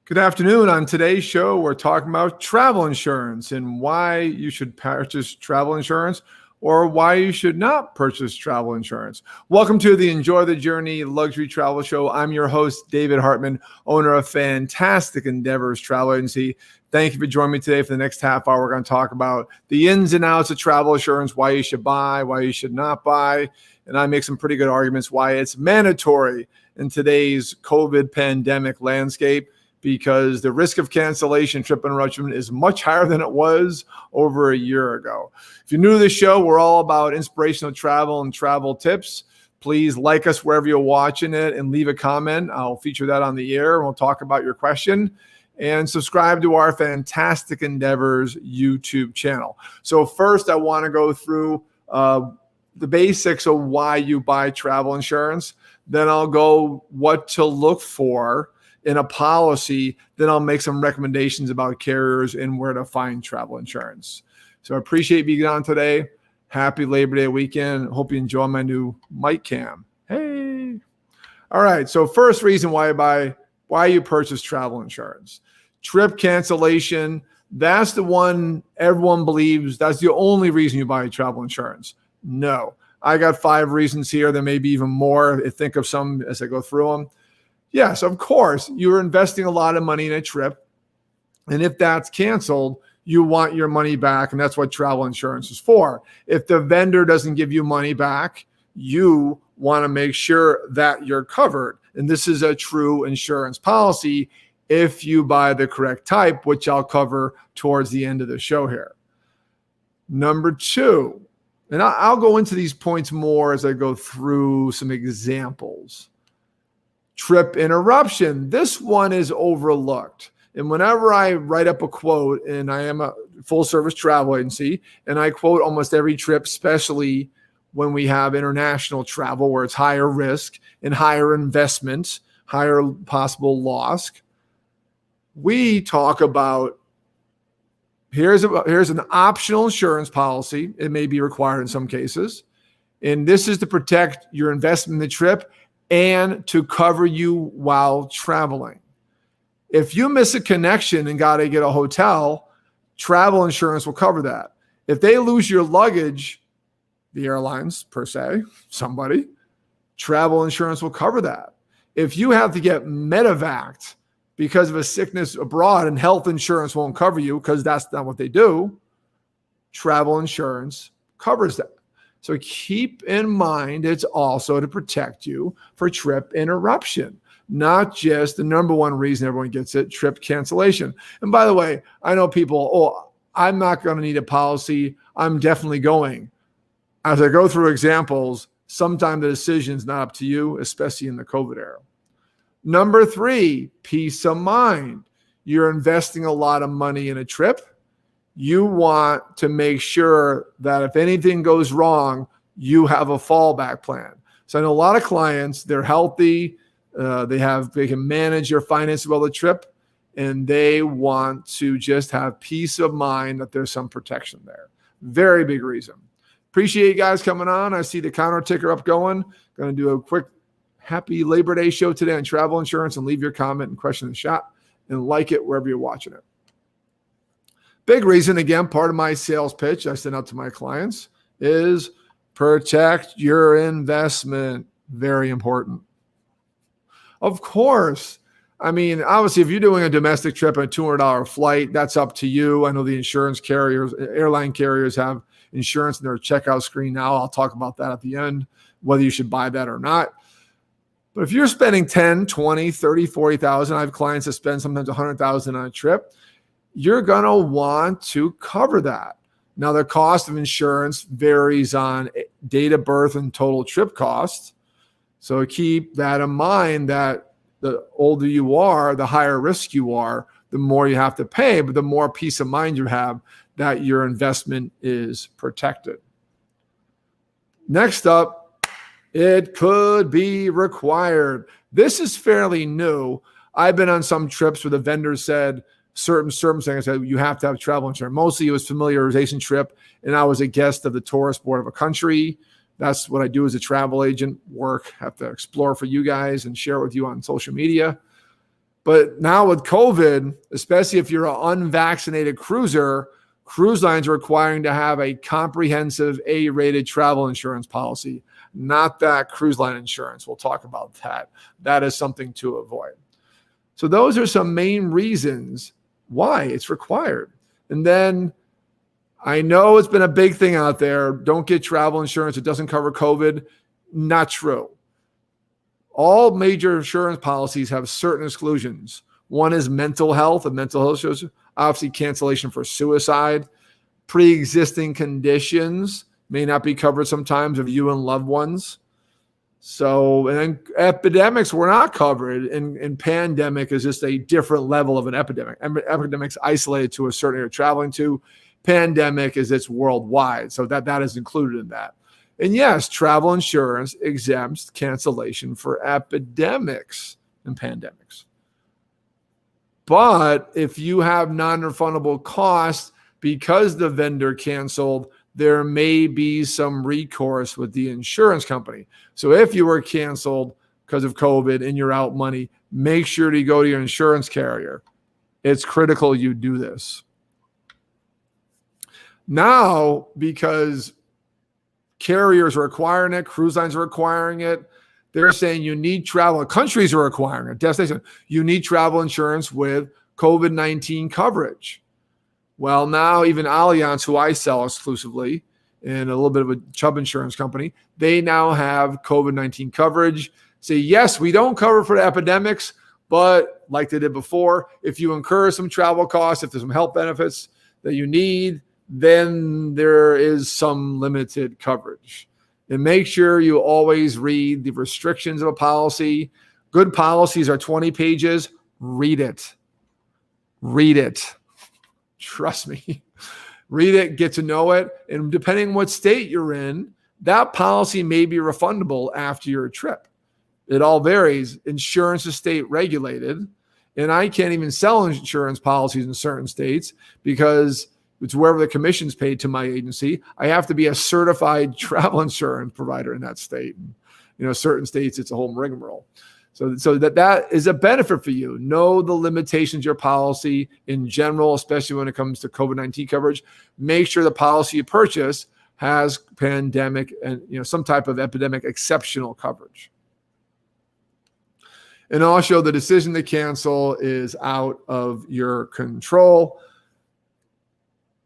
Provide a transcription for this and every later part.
Good afternoon. On today's show, we're talking about travel insurance and why you should purchase travel insurance or why you should not purchase travel insurance. Welcome to the Enjoy the Journey Luxury Travel Show. I'm your host, David Hartman, owner of Fantastic Endeavors Travel Agency. Thank you for joining me today. For the next half hour, we're going to talk about the ins and outs of travel insurance, why you should buy, why you should not buy, and I make some pretty good arguments why it's mandatory in today's COVID pandemic landscape, because the risk of cancellation, trip interruption is much higher than it was over a year ago. If you're new to the show, we're all about inspirational travel and travel tips. Please like us wherever you're watching it and leave a comment. I'll feature that on the air and we'll talk about your question. And subscribe to our Fantastic Endeavors YouTube channel. So first, I want to go through the basics of why you buy travel insurance. Then I'll go what to look for in a policy. Then I'll make some recommendations about carriers and where to find travel insurance. So I appreciate being on today. Happy Labor Day weekend. Hope you enjoy my new mic cam. Hey. All right. So first reason why you purchase travel insurance. Trip cancellation. That's the one everyone believes. That's the only reason you buy travel insurance. No. I got 5 reasons here. There may be even more. Think of some as I go through them. Yes, of course, you're investing a lot of money in a trip. And if that's canceled, you want your money back. And that's what travel insurance is for. If the vendor doesn't give you money back, you want to make sure that you're covered. And this is a true insurance policy if you buy the correct type, which I'll cover towards the end of the show here. Number 2, and I'll go into these points more as I go through some examples. Trip interruption. This one is overlooked. And whenever I write up a quote, and I am a full service travel agency, and I quote almost every trip, especially when we have international travel where it's higher risk and higher investment, higher possible loss, we talk about here's an optional insurance policy. It may be required in some cases. And this is to protect your investment in the trip and to cover you while traveling. If you miss a connection and got to get a hotel, travel insurance will cover that. If they lose your luggage, the airlines per se, somebody, travel insurance will cover that. If you have to get medevaced because of a sickness abroad and health insurance won't cover you because that's not what they do, travel insurance covers that. So keep in mind, it's also to protect you for trip interruption, not just the number one reason everyone gets it, trip cancellation. And by the way, I know people, I'm not going to need a policy. I'm definitely going. As I go through examples, sometimes the decision is not up to you, especially in the COVID era. Number 3, peace of mind. You're investing a lot of money in a trip. You want to make sure that if anything goes wrong, you have a fallback plan. So I know a lot of clients, they're healthy, they can manage their finances well the trip, and they want to just have peace of mind that there's some protection there. Very big reason. Appreciate you guys coming on. I see the counter ticker up going. Going to do a quick happy Labor Day show today on travel insurance, and leave your comment and question in the chat and like it wherever you're watching it. Big reason, again, part of my sales pitch I send out to my clients is protect your investment. Very important. Of course. I mean, obviously, if you're doing a domestic trip on a $200 flight, that's up to you. I know the insurance carriers, airline carriers have insurance in their checkout screen now. I'll talk about that at the end, whether you should buy that or not. But if you're spending 10, 20, 30, 40,000, I have clients that spend sometimes 100,000 on a trip, you're going to want to cover that. Now, the cost of insurance varies on date of birth and total trip cost. So keep that in mind that the older you are, the higher risk you are, the more you have to pay, but the more peace of mind you have that your investment is protected. Next up, it could be required. This is fairly new. I've been on some trips where the vendor said, certain things that you have to have travel insurance. Mostly it was familiarization trip, and I was a guest of the tourist board of a country. That's what I do as a travel agent, have to explore for you guys and share with you on social media. But now with COVID, especially if you're an unvaccinated cruiser, cruise lines are requiring to have a comprehensive A-rated travel insurance policy, not that cruise line insurance. We'll talk about that. That is something to avoid. So those are some main reasons why it's required. And then I know it's been a big thing out there. Don't get travel insurance. It doesn't cover COVID. Not true. All major insurance policies have certain exclusions. One is mental health, and mental health shows obviously cancellation for suicide. Pre-existing conditions may not be covered sometimes of you and loved ones. So, and then epidemics were not covered, and pandemic is just a different level of an epidemic. Epidemic's isolated to a certain area traveling to. Pandemic is it's worldwide. So that is included in that. And yes, travel insurance exempts cancellation for epidemics and pandemics. But if you have non-refundable costs because the vendor canceled, there may be some recourse with the insurance company. So if you were canceled because of COVID and you're out money, make sure to go to your insurance carrier. It's critical you do this. Now, because carriers are requiring it, cruise lines are requiring it, they're saying you need travel. Countries are requiring it. Destination, you need travel insurance with COVID-19 coverage. Well, now even Allianz, who I sell exclusively, and a little bit of a Chubb insurance company, they now have COVID-19 coverage. Say, yes, we don't cover for the epidemics, but like they did before, if you incur some travel costs, if there's some health benefits that you need, then there is some limited coverage. And make sure you always read the restrictions of a policy. Good policies are 20 pages. Read it. Read it. Trust me. Read it, get to know it. And depending on what state you're in, that policy may be refundable after your trip. It all varies. Insurance is state regulated. And I can't even sell insurance policies in certain states because it's wherever the commission's paid to my agency. I have to be a certified travel insurance provider in that state. And, certain states, it's a whole rigmarole. So that is a benefit for you. Know the limitations of your policy in general, especially when it comes to COVID-19 coverage. Make sure the policy you purchase has pandemic and some type of epidemic exceptional coverage. And also, the decision to cancel is out of your control.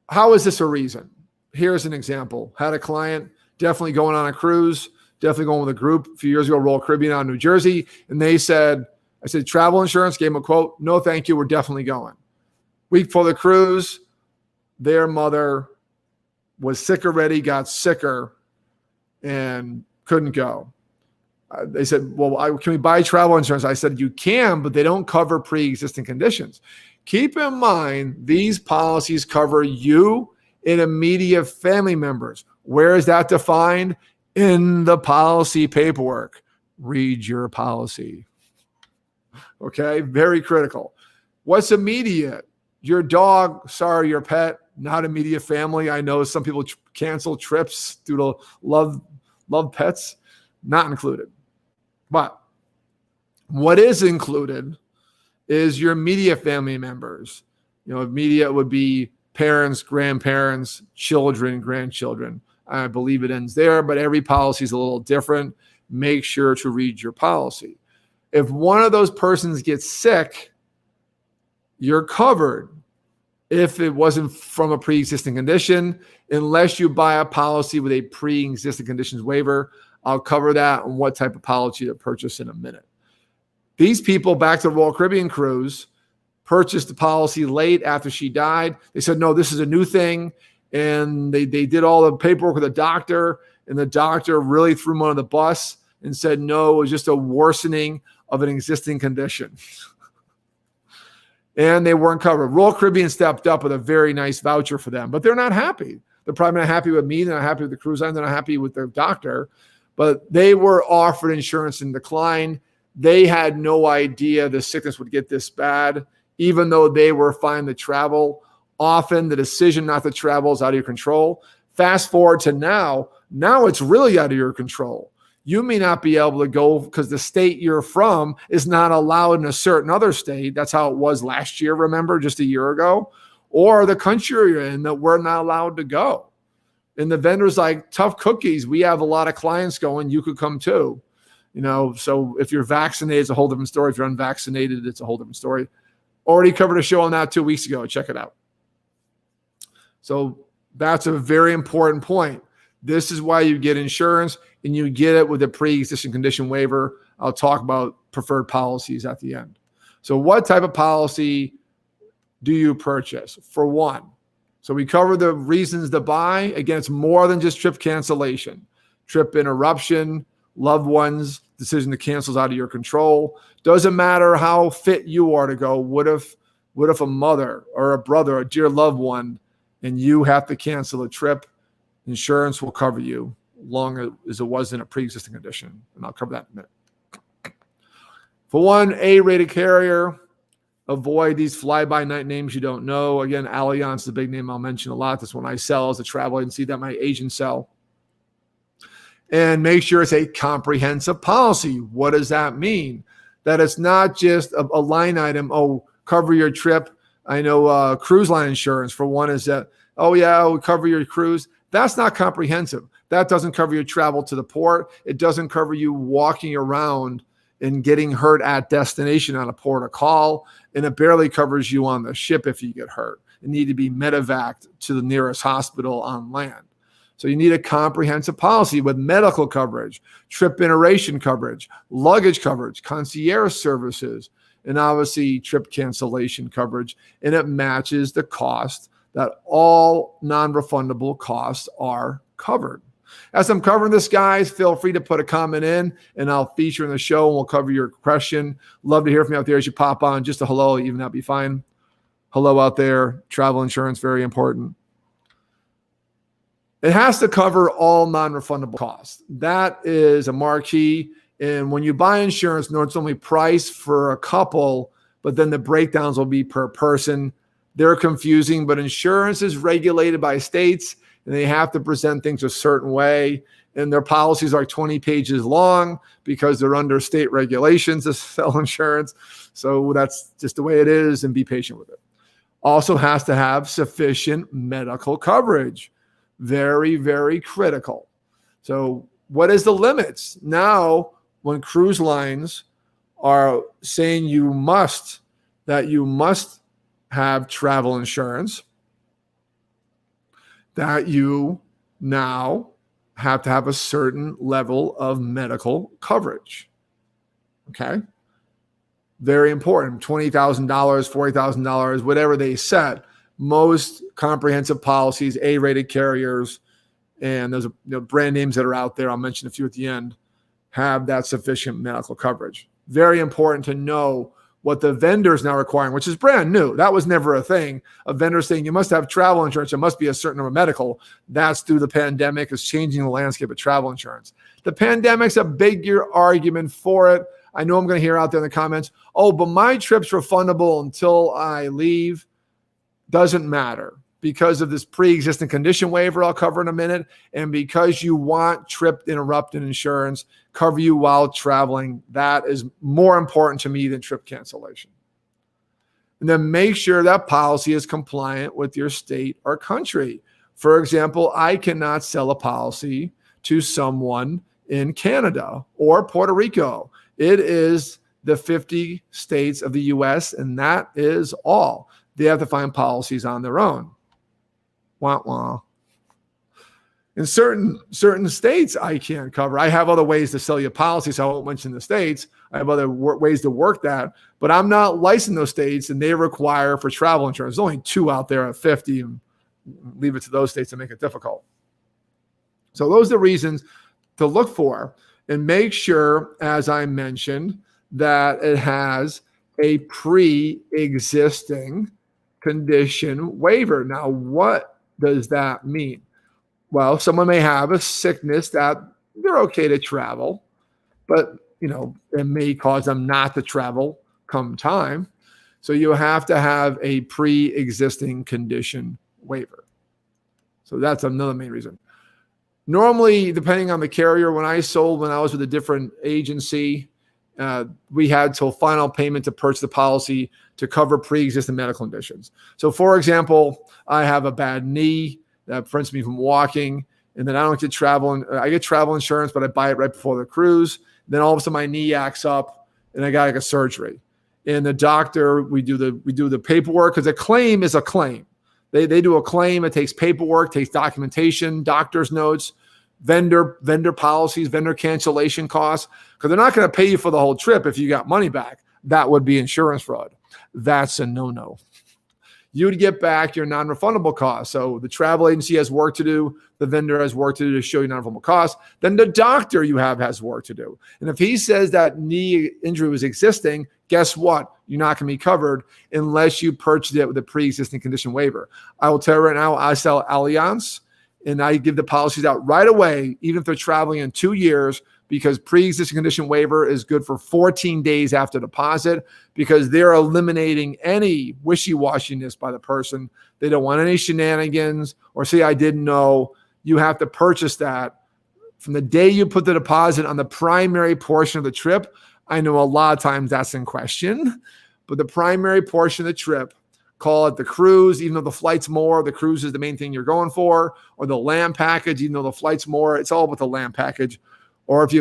How is this a reason? Here's an example. Had a client definitely going on a cruise, definitely going with a group a few years ago, Royal Caribbean out in New Jersey. And I said, travel insurance, gave them a quote. No, thank you. We're definitely going. Week before the cruise, their mother was sick already, got sicker, and couldn't go. They said, well, can we buy travel insurance? I said, you can, but they don't cover pre-existing conditions. Keep in mind, these policies cover you and immediate family members. Where is that defined? In the policy paperwork. Read your policy. Okay, very critical. What's immediate? Your dog, sorry, your pet, not immediate family. I know some people cancel trips due to love pets, not included. But what is included is your immediate family members. Immediate would be parents, grandparents, children, grandchildren. I believe it ends there, but every policy is a little different. Make sure to read your policy. If one of those persons gets sick, you're covered. If it wasn't from a pre-existing condition, unless you buy a policy with a pre-existing conditions waiver, I'll cover that and what type of policy to purchase in a minute. These people, back to the Royal Caribbean cruise, purchased the policy late after she died. They said, no, this is a new thing. And they did all the paperwork with the doctor, and the doctor really threw them under the bus and said, no, it was just a worsening of an existing condition. And they weren't covered. Royal Caribbean stepped up with a very nice voucher for them, but they're not happy. They're probably not happy with me. They're not happy with the cruise line. They're not happy with their doctor, but they were offered insurance and declined. They had no idea the sickness would get this bad, even though they were fine to travel. Often the decision not to travel is out of your control. Fast forward to now it's really out of your control. You may not be able to go because the state you're from is not allowed in a certain other state. That's how it was last year, remember, just a year ago. Or the country you're in that we're not allowed to go. And the vendor's like, tough cookies. We have a lot of clients going. You could come too. So if you're vaccinated, it's a whole different story. If you're unvaccinated, it's a whole different story. Already covered a show on that 2 weeks ago. Check it out. So that's a very important point. This is why you get insurance, and you get it with a pre-existing condition waiver. I'll talk about preferred policies at the end. So what type of policy do you purchase? For one, so we cover the reasons to buy. Again, it's more than just trip cancellation. Trip interruption, loved ones, decision to cancel is out of your control. Doesn't matter how fit you are to go. What if a mother or a brother, a dear loved one, and you have to cancel a trip? Insurance will cover you long as it wasn't a pre-existing condition. And I'll cover that in a minute. For one, A-rated carrier, avoid these fly-by-night names you don't know. Again, Allianz is a big name I'll mention a lot. That's one I sell as a travel agency that my agents sell. And make sure it's a comprehensive policy. What does that mean? That it's not just a line item, cover your trip. I know cruise line insurance, for one, is that, we cover your cruise. That's not comprehensive. That doesn't cover your travel to the port. It doesn't cover you walking around and getting hurt at destination on a port of call. And it barely covers you on the ship if you get hurt and need to be medevaced to the nearest hospital on land. So you need a comprehensive policy with medical coverage, trip iteration coverage, luggage coverage, concierge services, and obviously trip cancellation coverage. And it matches the cost that all non-refundable costs are covered. As I'm covering this, guys, feel free to put a comment in, and I'll feature in the show, and we'll cover your question. Love to hear from you out there as you pop on. Just a hello, even that'd be fine. Hello out there. Travel insurance, very important. It has to cover all non-refundable costs. That is a marquee. And when you buy insurance, it's only price for a couple, but then the breakdowns will be per person. They're confusing, but insurance is regulated by states, and they have to present things a certain way. And their policies are 20 pages long because they're under state regulations to sell insurance. So that's just the way it is, and be patient with it. Also has to have sufficient medical coverage. Very, very critical. So what is the limits? Now, when cruise lines are saying you must have travel insurance, that you now have to have a certain level of medical coverage. Okay? Very important. $20,000, $40,000, whatever they set. Most comprehensive policies, A-rated carriers, and there's brand names that are out there, I'll mention a few at the end, have that sufficient medical coverage. Very important to know what the vendor is now requiring, which is brand new. That was never a thing. A vendor saying you must have travel insurance, it must be a certain number of medical. That's through the pandemic, is changing the landscape of travel insurance. The pandemic's a bigger argument for it. I know I'm going to hear out there in the comments, but my trip's refundable until I leave. Doesn't matter because of this pre-existing condition waiver I'll cover in a minute, and because you want trip interrupted insurance cover you while traveling. That is more important to me than trip cancellation. And then make sure that policy is compliant with your state or country. For example, I cannot sell a policy to someone in Canada or Puerto Rico. It is the 50 states of the U.S., and that is all. They have to find policies on their own. Wah, wah. In certain states, I can't cover. I have other ways to sell you policies, so I won't mention the states. I have other ways to work that, but I'm not licensed in those states, and they require for travel insurance. There's only 2 out there at 50, and leave it to those states to make it difficult. So those are the reasons to look for, and make sure, as I mentioned, that it has a pre-existing condition waiver. Now, what does that mean? Well, someone may have a sickness that they're okay to travel, but it may cause them not to travel come time. So you have to have a pre-existing condition waiver. So that's another main reason. Normally, depending on the carrier, when I was with a different agency, we had till final payment to purchase the policy to cover pre-existing medical conditions. So, for example, I have a bad knee that prevents me from walking, and then I don't get travel. I get travel insurance, but I buy it right before the cruise. Then all of a sudden, my knee acts up, and I got like a surgery. And the doctor, we do the paperwork, because a claim is a claim. They do a claim. It takes paperwork, takes documentation, doctor's notes, vendor policies, vendor cancellation costs, because they're not going to pay you for the whole trip if you got money back. That would be insurance fraud. That's a no-no. You'd get back your non-refundable costs. So the travel agency has work to do. The vendor has work to do to show you non-refundable costs. Then the doctor you have has work to do. And if he says that knee injury was existing, guess what? You're not going to be covered unless you purchased it with a pre-existing condition waiver. I will tell you right now, I sell Allianz, and I give the policies out right away, even if they're traveling in 2 years, because pre-existing condition waiver is good for 14 days after deposit, because they're eliminating any wishy-washiness by the person. They don't want any shenanigans or say, I didn't know. You have to purchase that from the day you put the deposit on the primary portion of the trip. I know a lot of times that's in question, but the primary portion of the trip, call it the cruise, even though the flight's more, the cruise is the main thing you're going for, or the land package, even though the flight's more, it's all about the land package. Or if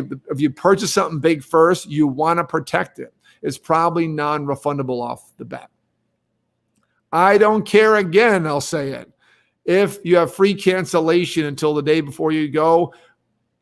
you purchase something big first, you want to protect it. It's probably non-refundable off the bat. I don't care, again, I'll say it. If you have free cancellation until the day before you go,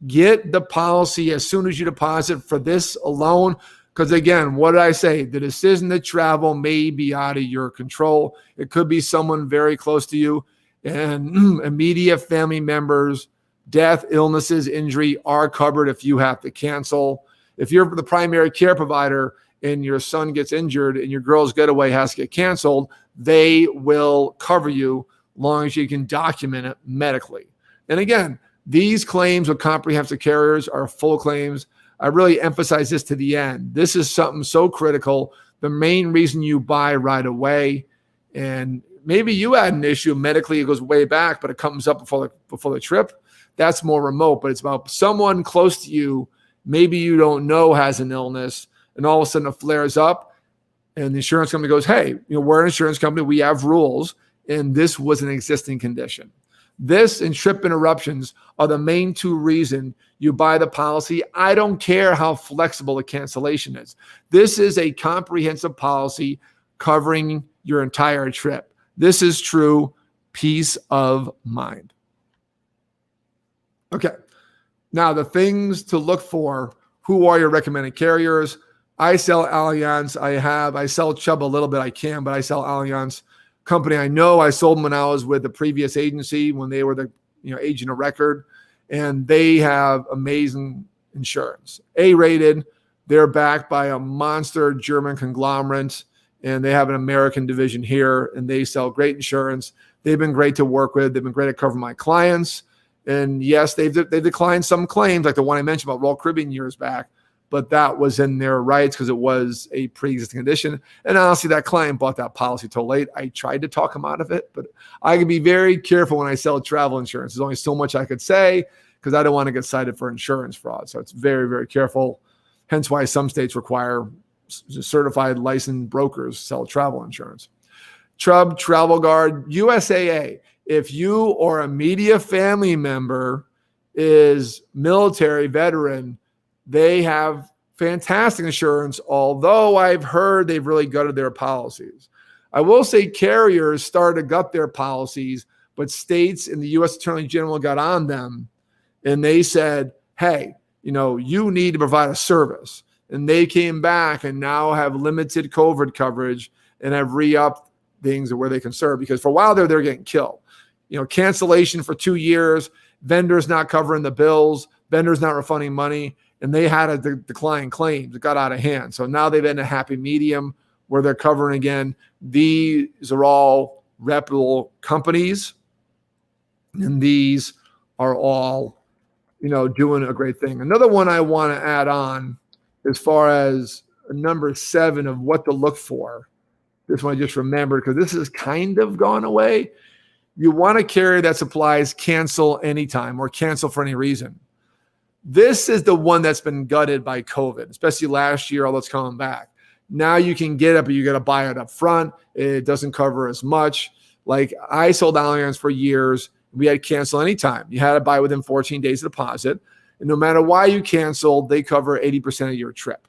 get the policy as soon as you deposit for this alone. Because again, what did I say? The decision to travel may be out of your control. It could be someone very close to you, and immediate family members, death, illnesses, injury are covered if you have to cancel. If you're the primary care provider and your son gets injured and your girl's getaway has to get canceled, they will cover you as long as you can document it medically. And again, these claims with comprehensive carriers are full claims. I really emphasize this to the end. This is something so critical. The main reason you buy right away, and maybe you had an issue medically, it goes way back, but it comes up before the trip. That's more remote, but it's about someone close to you, maybe you don't know has an illness, and all of a sudden it flares up, and the insurance company goes, hey, we're an insurance company, we have rules, and this was an existing condition. This and trip interruptions are the main two reasons you buy the policy. I don't care how flexible the cancellation is. This is a comprehensive policy covering your entire trip. This is true peace of mind. Okay. Now, the things to look for. Who are your recommended carriers? I sell Allianz. I sell Chubb a little bit. I sell Allianz. Company I know. I sold them when I was with the previous agency when they were the agent of record, and they have amazing insurance. A-rated. They're backed by a monster German conglomerate, and they have an American division here, and they sell great insurance. They've been great to work with. They've been great at covering my clients. And yes, they've declined some claims, like the one I mentioned about Royal Caribbean years back, but that was in their rights because it was a pre-existing condition. And honestly, that client bought that policy till late. I tried to talk him out of it, but I can be very careful when I sell travel insurance. There's only so much I could say because I don't want to get cited for insurance fraud. So it's very, very careful. Hence why some states require certified licensed brokers sell travel insurance. Chubb, Travel Guard, USAA. If you or a media family member is military veteran, they have fantastic insurance, although I've heard they've really gutted their policies. I will say carriers started to gut their policies, but states and the U.S. Attorney General got on them, and they said, hey, you need to provide a service. And they came back and now have limited COVID coverage and have re-upped things where they can serve, because for a while they're getting killed. Cancellation for 2 years, vendors not covering the bills, vendors not refunding money, and they had to decline claims. It got out of hand. So now they've been a happy medium where they're covering again. These are all reputable companies, and these are all, doing a great thing. Another one I want to add on as far as number 7 of what to look for. This one I just remembered because this has kind of gone away. You want a carrier that supplies cancel anytime or cancel for any reason. This is the one that's been gutted by COVID, especially last year, although it's coming back. Now you can get it, but you got to buy it up front. It doesn't cover as much. Like I sold Allianz for years. We had cancel anytime. You had to buy within 14 days of deposit. And no matter why you canceled, they cover 80% of your trip.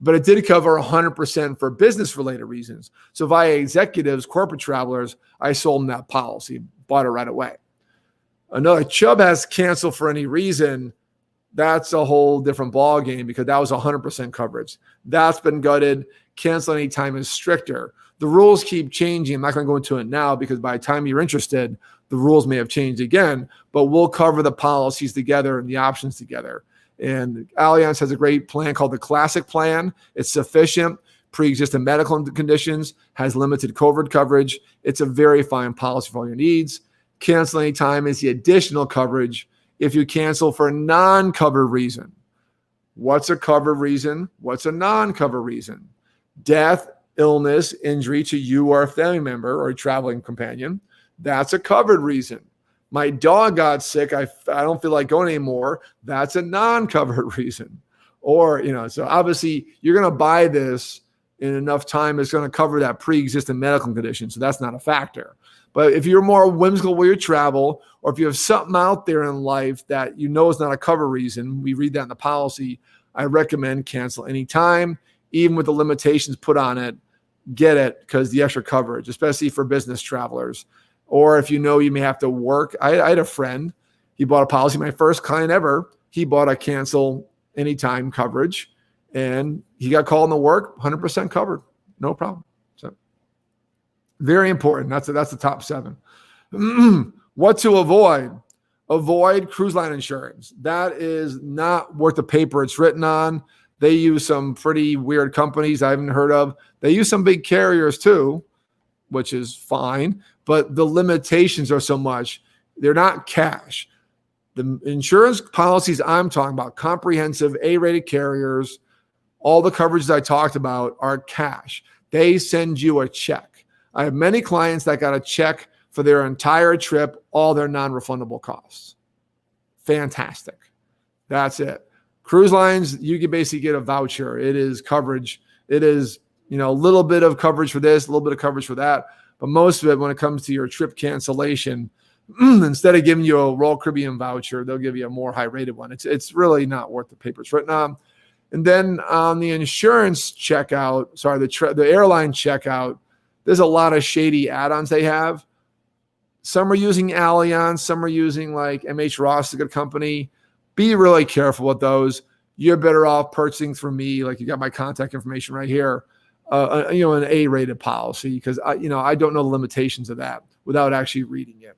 But it did cover 100% for business-related reasons. So via executives, corporate travelers, I sold them that policy, bought it right away. Another Chubb has cancel for any reason. That's a whole different ballgame because that was 100% coverage. That's been gutted. Cancel anytime is stricter. The rules keep changing. I'm not going to go into it now because by the time you're interested, the rules may have changed again, but we'll cover the policies together and the options together. And Allianz has a great plan called the Classic Plan. It's sufficient, pre-existing medical conditions, has limited COVID coverage. It's a very fine policy for all your needs. Cancel anytime is the additional coverage if you cancel for a non-covered reason. What's a covered reason? What's a non-covered reason? Death, illness, injury to you or a family member or a traveling companion. That's a covered reason. My dog got sick. I don't feel like going anymore. That's a non-covered reason. Or, so obviously you're going to buy this in enough time. It's going to cover that pre-existing medical condition. So that's not a factor. But if you're more whimsical with your travel, or if you have something out there in life that is not a cover reason, we read that in the policy, I recommend cancel anytime, even with the limitations put on it. Get it because the extra coverage, especially for business travelers. Or if you may have to work. I had a friend, he bought a policy, my first client ever. He bought a cancel anytime coverage and he got called into work, 100% covered, no problem. So very important. That's the top 7. What to avoid? Avoid cruise line insurance. That is not worth the paper it's written on. They use some pretty weird companies I haven't heard of. They use some big carriers too, which is fine, but the limitations are so much. They're not cash. The insurance policies I'm talking about, comprehensive A-rated carriers, all the coverages I talked about are cash. They send you a check. I have many clients that got a check for their entire trip, all their non-refundable costs. Fantastic. That's it. Cruise lines, you can basically get a voucher. It is coverage. It is, a little bit of coverage for this, a little bit of coverage for that. But most of it, when it comes to your trip cancellation, instead of giving you a Royal Caribbean voucher, they'll give you a more high-rated one. It's really not worth the paper it's written on. And then on the insurance checkout, the airline checkout, there's a lot of shady add-ons they have. Some are using Allianz, some are using like MH Ross, a good company. Be really careful with those. You're better off purchasing from me. Like you got my contact information right here. An A-rated policy because I don't know the limitations of that without actually reading it.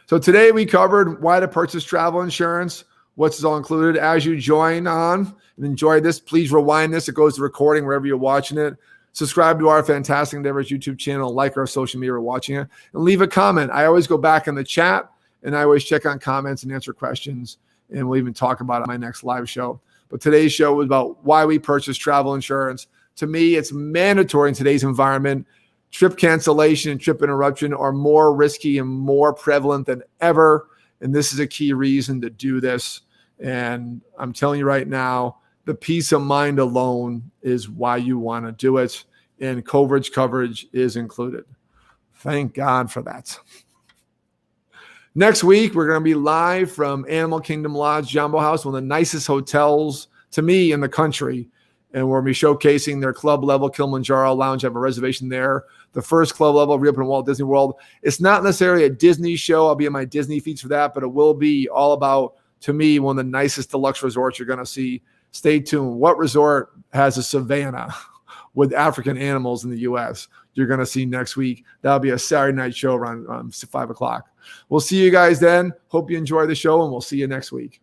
So today we covered why to purchase travel insurance, what's all included. As you join on and enjoy this, please rewind this. It goes to recording wherever you're watching it. Subscribe to our Fantastic Endeavors YouTube channel, like our social media we're watching it, and leave a comment. I always go back in the chat and I always check on comments and answer questions, and we'll even talk about it on my next live show. But today's show was about why we purchase travel insurance. To me, it's mandatory in today's environment. Trip cancellation and trip interruption are more risky and more prevalent than ever. And this is a key reason to do this. And I'm telling you right now, the peace of mind alone is why you want to do it. And coverage is included. Thank God for that. Next week, we're going to be live from Animal Kingdom Lodge Jumbo House, one of the nicest hotels to me in the country. And we're going to be showcasing their club level Kilimanjaro Lounge. I have a reservation there. The first club level reopened in Walt Disney World. It's not necessarily a Disney show. I'll be in my Disney feeds for that, but it will be all about, to me, one of the nicest deluxe resorts you're going to see. Stay tuned. What resort has a savannah with African animals in the U.S.? You're going to see next week. That'll be a Saturday night show around 5 o'clock. We'll see you guys then. Hope you enjoy the show, and we'll see you next week.